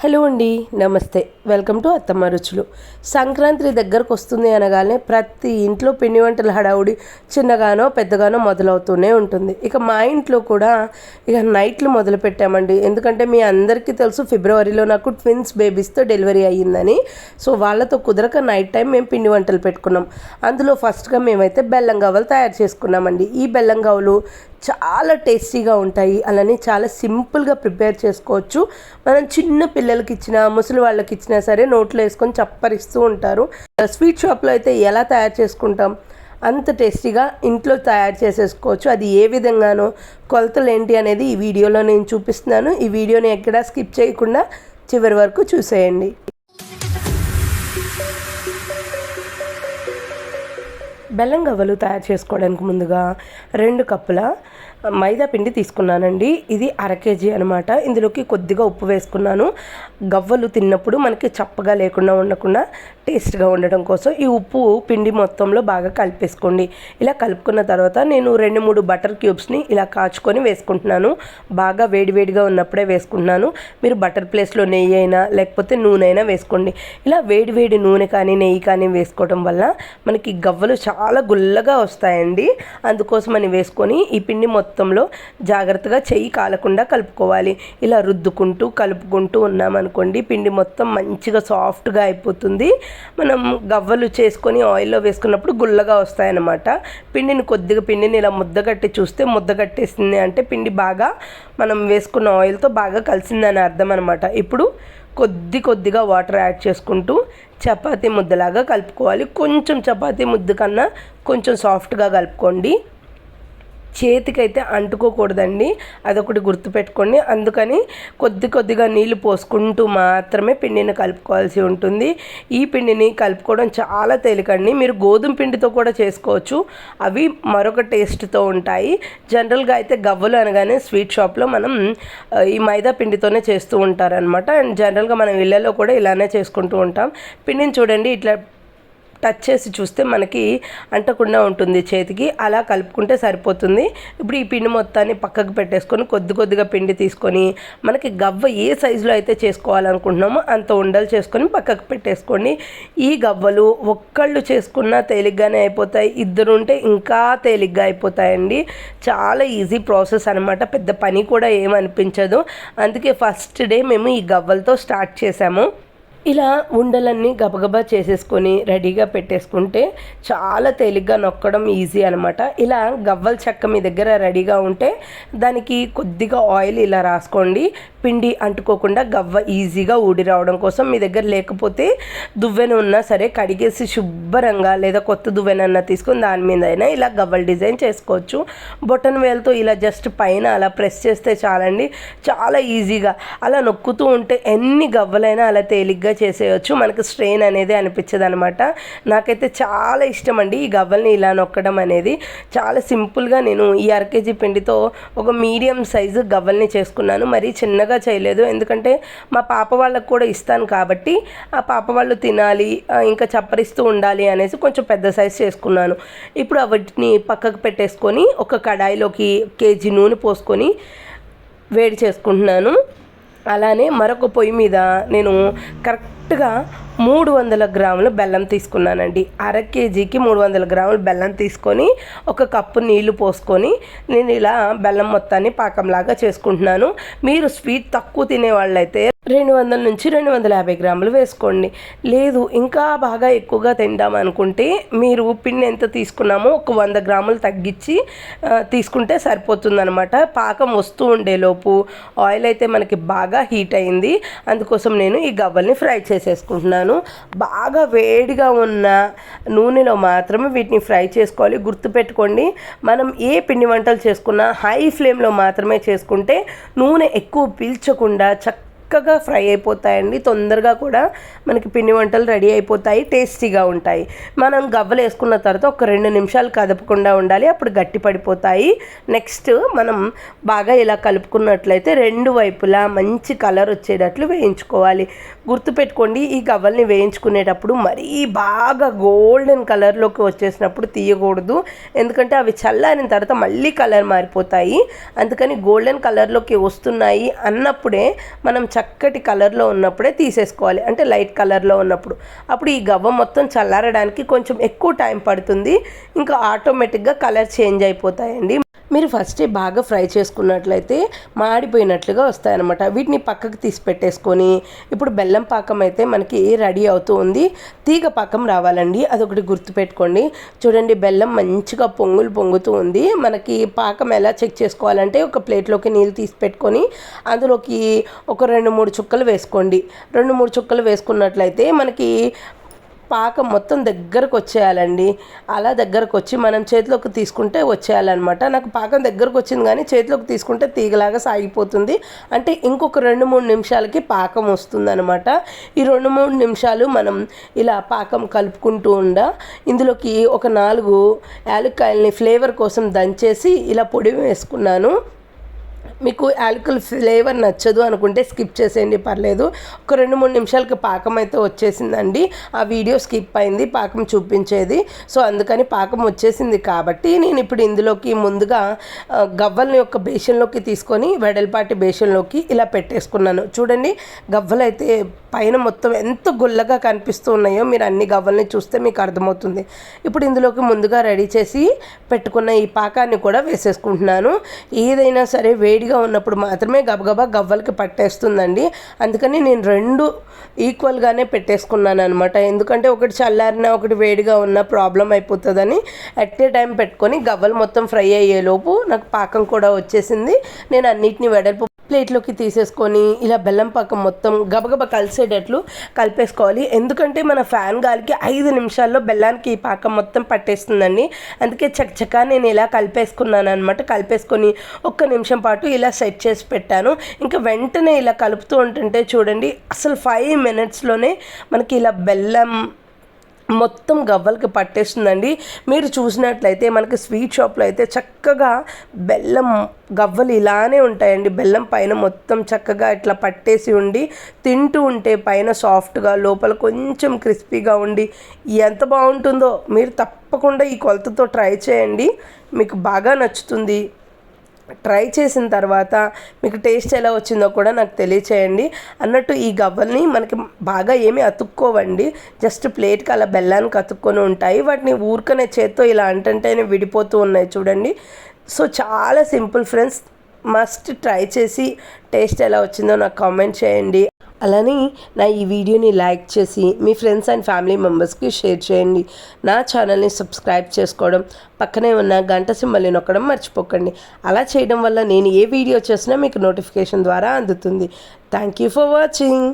Hello అండి, నమస్తే. Welcome to అత్తమ్మ రుచులు. సంక్రాంతి దగ్గరకు వస్తుంది అనగానే ప్రతి ఇంట్లో పిండి వంటల హడావుడి చిన్నగానో పెద్దగానో మొదలవుతూనే ఉంటుంది. ఇక మా ఇంట్లో కూడా నైట్లు మొదలు పెట్టామండి. ఎందుకంటే మీ అందరికీ తెలుసు, ఫిబ్రవరిలో నాకు ట్విన్స్ బేబీస్తో డెలివరీ అయ్యిందని. సో వాళ్ళతో కుదరక నైట్ టైం మేము పిండి వంటలు పెట్టుకున్నాం. అందులో ఫస్ట్గా మేమైతే బెల్లం గవ్వలు తయారు చేసుకున్నామండి. ఈ బెల్లం గవ్వలు చాలా టేస్టీగా ఉంటాయి. అలానే చాలా సింపుల్గా ప్రిపేర్ చేసుకోవచ్చు. మనం చిన్న పిల్లలకి ఇచ్చినా ముసలి వాళ్ళకి ఇచ్చినా సరే నోట్లో వేసుకొని చప్పరిస్తూ ఉంటారు. స్వీట్ షాప్లో అయితే ఎలా తయారు చేసుకుంటాం అంత టేస్టీగా ఇంట్లో తయారు చేసేసుకోవచ్చు. అది ఏ విధంగానో కొలతలు ఏంటి అనేది ఈ వీడియోలో నేను చూపిస్తున్నాను. ఈ వీడియోని ఎక్కడా స్కిప్ చేయకుండా చివరి వరకు చూసేయండి. బెల్లం గవ్వలు తయారు చేసుకోవడానికి ముందుగా 2 కప్పుల మైదా పిండి తీసుకున్నానండి. ఇది 1/2 kg అనమాట. ఇందులోకి కొద్దిగా ఉప్పు వేసుకున్నాను. గవ్వలు తిన్నప్పుడు మనకి చప్పగా లేకుండా ఉండకుండా టేస్ట్గా ఉండడం కోసం ఈ ఉప్పు పిండి మొత్తంలో బాగా కలిపేసుకోండి. ఇలా కలుపుకున్న తర్వాత నేను 2-3 బటర్ క్యూబ్స్ని ఇలా కాచుకొని వేసుకుంటున్నాను. బాగా వేడివేడిగా ఉన్నప్పుడే వేసుకుంటున్నాను. మీరు బటర్ ప్లేస్లో నెయ్యి అయినా లేకపోతే నూనె అయినా వేసుకోండి. ఇలా వేడివేడి నూనె కానీ నెయ్యి కానీ వేసుకోవడం వల్ల మనకి గవ్వలు చాలా గుల్లగా వస్తాయండి. అందుకోసమని వేసుకొని ఈ పిండి మొత్తంలో జాగ్రత్తగా చెయ్యి కాలకుండా కలుపుకోవాలి. ఇలా రుద్దుకుంటూ కలుపుకుంటూ ఉన్నామనుకోండి, పిండి మొత్తం మంచిగా సాఫ్ట్గా అయిపోతుంది. మనం గవ్వలు చేసుకొని ఆయిల్లో వేసుకున్నప్పుడు గుల్లగా వస్తాయన్నమాట. పిండిని ఇలా ముద్దగట్టి చూస్తే ముద్దగట్టేసింది అంటే పిండి బాగా మనం వేసుకున్న ఆయిల్తో బాగా కలిసిందని అర్థం అనమాట. ఇప్పుడు కొద్దిగా వాటర్ యాడ్ చేసుకుంటూ చపాతీ ముద్దలాగా కలుపుకోవాలి. కొంచెం చపాతీ ముద్ద కన్నా కొంచెం సాఫ్ట్గా కలుపుకోండి. చేతికైతే అంటుకోకూడదండి, అదొకటి గుర్తుపెట్టుకోండి. అందుకని కొద్దిగా నీళ్ళు పోసుకుంటూ మాత్రమే పిండిని కలుపుకోవాల్సి ఉంటుంది. ఈ పిండిని కలుపుకోవడం చాలా తేలికండి. మీరు గోధుమ పిండితో కూడా చేసుకోవచ్చు, అవి మరొక టేస్ట్తో ఉంటాయి. జనరల్గా అయితే గవ్వలు అనగానే స్వీట్ షాప్లో మనం ఈ మైదా పిండితోనే చేస్తూ ఉంటారనమాట. అండ్ జనరల్గా మనం ఇళ్ళలో కూడా ఇలానే చేసుకుంటూ ఉంటాం. పిండిని చూడండి, ఇట్లా టచ్ చేసి చూస్తే మనకి అంటకుండా ఉంటుంది చేతికి. అలా కలుపుకుంటే సరిపోతుంది. ఇప్పుడు ఈ పిండి మొత్తాన్ని పక్కకు పెట్టేసుకొని కొద్దిగా పిండి తీసుకొని మనకి గవ్వ ఏ సైజులో అయితే చేసుకోవాలనుకుంటున్నామో అంత ఉండలు చేసుకొని పక్కకు పెట్టేసుకోండి. ఈ గవ్వలు ఒక్కళ్ళు చేసుకున్నా తేలిగ్గానే అయిపోతాయి, ఇద్దరు ఉంటే ఇంకా తేలిగ్గా అయిపోతాయండి. చాలా ఈజీ ప్రాసెస్ అనమాట, పెద్ద పని కూడా ఏమనిపించదు. అందుకే ఫస్ట్ డే మేము ఈ గవ్వలతో స్టార్ట్ చేసాము. ఇలా ఉండలన్నీ గబగబా చేసేసుకొని రెడీగా పెట్టేసుకుంటే చాలా తేలిగ్గా నొక్కడం ఈజీ అనమాట. ఇలా గవ్వల చెక్క మీ దగ్గర రెడీగా ఉంటే దానికి కొద్దిగా ఆయిల్ ఇలా రాసుకోండి. పిండి అంటుకోకుండా గవ్వ ఈజీగా ఊడి రావడం కోసం. మీ దగ్గర లేకపోతే దువ్వెన ఉన్నా సరే కడిగేసి శుభ్రంగా, లేదా కొత్త దువ్వెనన్నా తీసుకొని దాని మీద అయినా ఇలా గవ్వల డిజైన్ చేసుకోవచ్చు. బొటన్ వేలతో ఇలా జస్ట్ పైన అలా ప్రెస్ చేస్తే చాలండి, చాలా ఈజీగా. అలా నొక్కుతూ ఉంటే ఎన్ని గవ్వలైనా అలా తేలిగ్గా చేసేయచ్చు. మనకు స్ట్రెయిన్ అనేది అనిపించదు అనమాట. నాకైతే చాలా ఇష్టం అండి ఈ గవ్వల్ని ఇలా నొక్కడం అనేది. చాలా సింపుల్గా నేను ఈ 1/2 kg పిండితో ఒక మీడియం సైజు గవ్వల్ని చేసుకున్నాను. మరీ చిన్నగా చేయలేదు, ఎందుకంటే మా పాప వాళ్ళకు కూడా ఇస్తాను కాబట్టి ఆ పాప వాళ్ళు తినాలి, ఇంకా చప్పరిస్తూ ఉండాలి అనేసి కొంచెం పెద్ద సైజు చేసుకున్నాను. ఇప్పుడు వాటిని పక్కకు పెట్టేసుకొని ఒక కడాయిలోకి 1 kg నూనె పోసుకొని వేడి చేసుకుంటున్నాను. అలానే మరొక పొయ్యి మీద నేను కరెక్ట్గా 300 గ్రాముల బెల్లం తీసుకున్నానండి. 1/2 kgకి 300 గ్రాముల బెల్లం తీసుకొని 1 కప్పు నీళ్లు పోసుకొని నేను ఇలా బెల్లం మొత్తాన్ని పాకంలాగా చేసుకుంటున్నాను. మీరు స్వీట్ తక్కువ తినే వాళ్ళైతే 200 నుంచి 250 గ్రాములు వేసుకోండి. లేదు ఇంకా బాగా ఎక్కువగా తింటాం అనుకుంటే మీరు పిండి ఎంత తీసుకున్నామో ఒక 100 గ్రాములు తగ్గించి తీసుకుంటే సరిపోతుందనమాట. పాకం వస్తూ ఉండేలోపు ఆయిల్ అయితే మనకి బాగా హీట్ అయింది. అందుకోసం నేను ఈ గవ్వల్ని ఫ్రై చేసేసుకుంటున్నాను. బాగా వేడిగా ఉన్న నూనెలో మాత్రమే వీటిని ఫ్రై చేసుకోవాలి. గుర్తుపెట్టుకోండి, మనం ఏ పిండి వంటలు చేసుకున్నా హై ఫ్లేమ్లో మాత్రమే చేసుకుంటే నూనె ఎక్కువ పీల్చకుండా చక్కగా ఫ్రై అయిపోతాయండి. తొందరగా కూడా మనకి పిండి వంటలు రెడీ అయిపోతాయి, టేస్టీగా ఉంటాయి. మనం గవ్వలు వేసుకున్న తర్వాత ఒక 2 నిమిషాలు కదపకుండా ఉండాలి, అప్పుడు గట్టి పడిపోతాయి. నెక్స్ట్ మనం బాగా ఇలా కలుపుకున్నట్లయితే 2 వైపులా మంచి కలర్ వచ్చేటట్లు వేయించుకోవాలి. గుర్తుపెట్టుకోండి, ఈ గవ్వల్ని వేయించుకునేటప్పుడు మరీ బాగా గోల్డెన్ కలర్లోకి వచ్చేసినప్పుడు తీయకూడదు, ఎందుకంటే అవి చల్లారిన తర్వాత మళ్ళీ కలర్ మారిపోతాయి. అందుకని గోల్డెన్ కలర్లోకి వస్తున్నాయి అన్నప్పుడే మనం చక్కటి కలర్లో ఉన్నప్పుడే తీసేసుకోవాలి, అంటే లైట్ కలర్లో ఉన్నప్పుడు. అప్పుడు ఈ గవ్వ మొత్తం చల్లారడానికి కొంచెం ఎక్కువ టైం పడుతుంది, ఇంకా ఆటోమేటిక్గా కలర్ చేంజ్ అయిపోతాయండి. మీరు ఫస్టే బాగా ఫ్రై చేసుకున్నట్లయితే మాడిపోయినట్లుగా వస్తాయన్నమాట. వీటిని పక్కకు తీసి పెట్టేసుకొని ఇప్పుడు బెల్లం పాకం అయితే మనకి రెడీ అవుతూ ఉంది. తీగ పాకం రావాలండి, అదొకటి గుర్తుపెట్టుకోండి. చూడండి బెల్లం మంచిగా పొంగుతూ ఉంది. మనకి పాకం ఎలా చెక్ చేసుకోవాలంటే ఒక ప్లేట్లోకి నీళ్ళు తీసి పెట్టుకొని అందులోకి ఒక 2-3 చుక్కలు వేసుకోండి. 2-3 చుక్కలు వేసుకున్నట్లయితే మనకి పాకం మొత్తం దగ్గరకు వచ్చేయాలండి. అలా దగ్గరకు వచ్చి మనం చేతిలోకి తీసుకుంటే వచ్చేయాలన్నమాట. నాకు పాకం దగ్గరకు వచ్చింది కానీ చేతిలోకి తీసుకుంటే తీగలాగా సాగిపోతుంది. అంటే ఇంకొక 2-3 నిమిషాలకి పాకం వస్తుందన్నమాట. ఈ 2-3 నిమిషాలు మనం ఇలా పాకం కలుపుకుంటూ ఇందులోకి ఒక 4 యాలక్కాయలని ఫ్లేవర్ కోసం దంచేసి ఇలా పొడి వేసుకున్నాను. మీకు యాలకుల ఫ్లేవర్ నచ్చదు అనుకుంటే స్కిప్ చేసేయండి, పర్లేదు. ఒక 2-3 నిమిషాలకి పాకం అయితే వచ్చేసిందండి. ఆ వీడియో స్కిప్ అయింది పాకం చూపించేది. సో అందుకని పాకం వచ్చేసింది కాబట్టి నేను ఇప్పుడు ఇందులోకి ముందుగా గవ్వల్ని ఒక బేషన్లోకి తీసుకొని వెడల్పాటి బేషన్లోకి ఇలా పెట్టేసుకున్నాను. చూడండి గవ్వలు అయితే పైన మొత్తం ఎంత గుల్లగా కనిపిస్తూ ఉన్నాయో మీరు అన్ని గవ్వల్ని చూస్తే మీకు అర్థమవుతుంది. ఇప్పుడు ఇందులోకి ముందుగా రెడీ చేసి పెట్టుకున్న ఈ పాకాన్ని కూడా వేసేసుకుంటున్నాను. ఏదైనా సరే వేడిగా ఉన్నప్పుడు మాత్రమే గబగబా గవ్వలకి పట్టేస్తుందండి. అందుకని నేను 2 ఈక్వల్గానే పెట్టేసుకున్నాను అనమాట. ఎందుకంటే ఒకటి చల్లారినా ఒకటి వేడిగా ఉన్న ప్రాబ్లం అయిపోతుందని అట్ ఏ టైం పెట్టుకొని గవ్వలు మొత్తం ఫ్రై అయ్యేలోపు నాకు పాకం కూడా వచ్చేసింది. నేను అన్నిటిని వెడల్పు ప్లేట్లోకి తీసేసుకొని ఇలా బెల్లం పాకం మొత్తం గబగబా కలిసేటట్లు కలిపేసుకోవాలి. ఎందుకంటే మన ఫ్యాన్ గాలికి 5 నిమిషాల్లో బెల్లానికి ఈ పాకం మొత్తం పట్టేస్తుందండి. అందుకే చక్కగా నేను ఇలా కలిపేసుకున్నాను అనమాట. కలిపేసుకొని 1 నిమిషం పాటు ఇలా సెట్ చేసి పెట్టాను. ఇంకా వెంటనే ఇలా కలుపుతూ ఉంటుంటే చూడండి అసలు 5 మినిట్స్లోనే మనకి ఇలా బెల్లం మొత్తం గవ్వలకి పట్టేస్తుందండి. మీరు చూసినట్లయితే మనకి స్వీట్ షాప్లో అయితే చక్కగా బెల్లం గవ్వలు ఇలానే ఉంటాయండి. బెల్లం పైన మొత్తం చక్కగా ఇట్లా పట్టేసి ఉండి తింటూ ఉంటే పైన సాఫ్ట్గా లోపల కొంచెం క్రిస్పీగా ఉండి ఎంత బాగుంటుందో. మీరు తప్పకుండా ఈ కొలతతో ట్రై చేయండి, మీకు బాగా నచ్చుతుంది. ట్రై చేసిన తర్వాత మీకు టేస్ట్ ఎలా వచ్చిందో కూడా నాకు తెలియచేయండి. అన్నట్టు ఈ గవ్వల్ని మనకి బాగా ఏమీ అతుక్కోవండి, జస్ట్ ప్లేట్కి అలా బెల్లానికి అతుక్కొని ఉంటాయి. వాటిని ఊరికనే చేత్తో ఇలా అంటంటేనే విడిపోతూ ఉన్నాయి చూడండి. సో చాలా సింపుల్ ఫ్రెండ్స్, మస్ట్ ట్రై చేసి టేస్ట్ ఎలా వచ్చిందో నాకు కామెంట్ చేయండి. అలానే నా ఈ వీడియోని లైక్ చేసి మీ ఫ్రెండ్స్ అండ్ ఫ్యామిలీ మెంబర్స్కి షేర్ చేయండి. నా ఛానల్ని సబ్స్క్రైబ్ చేసుకోవడం, పక్కనే ఉన్న గంట సింబల్ని నొక్కడం మర్చిపోకండి. అలా చేయడం వల్ల నేను ఏ వీడియో చేసినా మీకు నోటిఫికేషన్ ద్వారా అందుతుంది. Thank you for watching.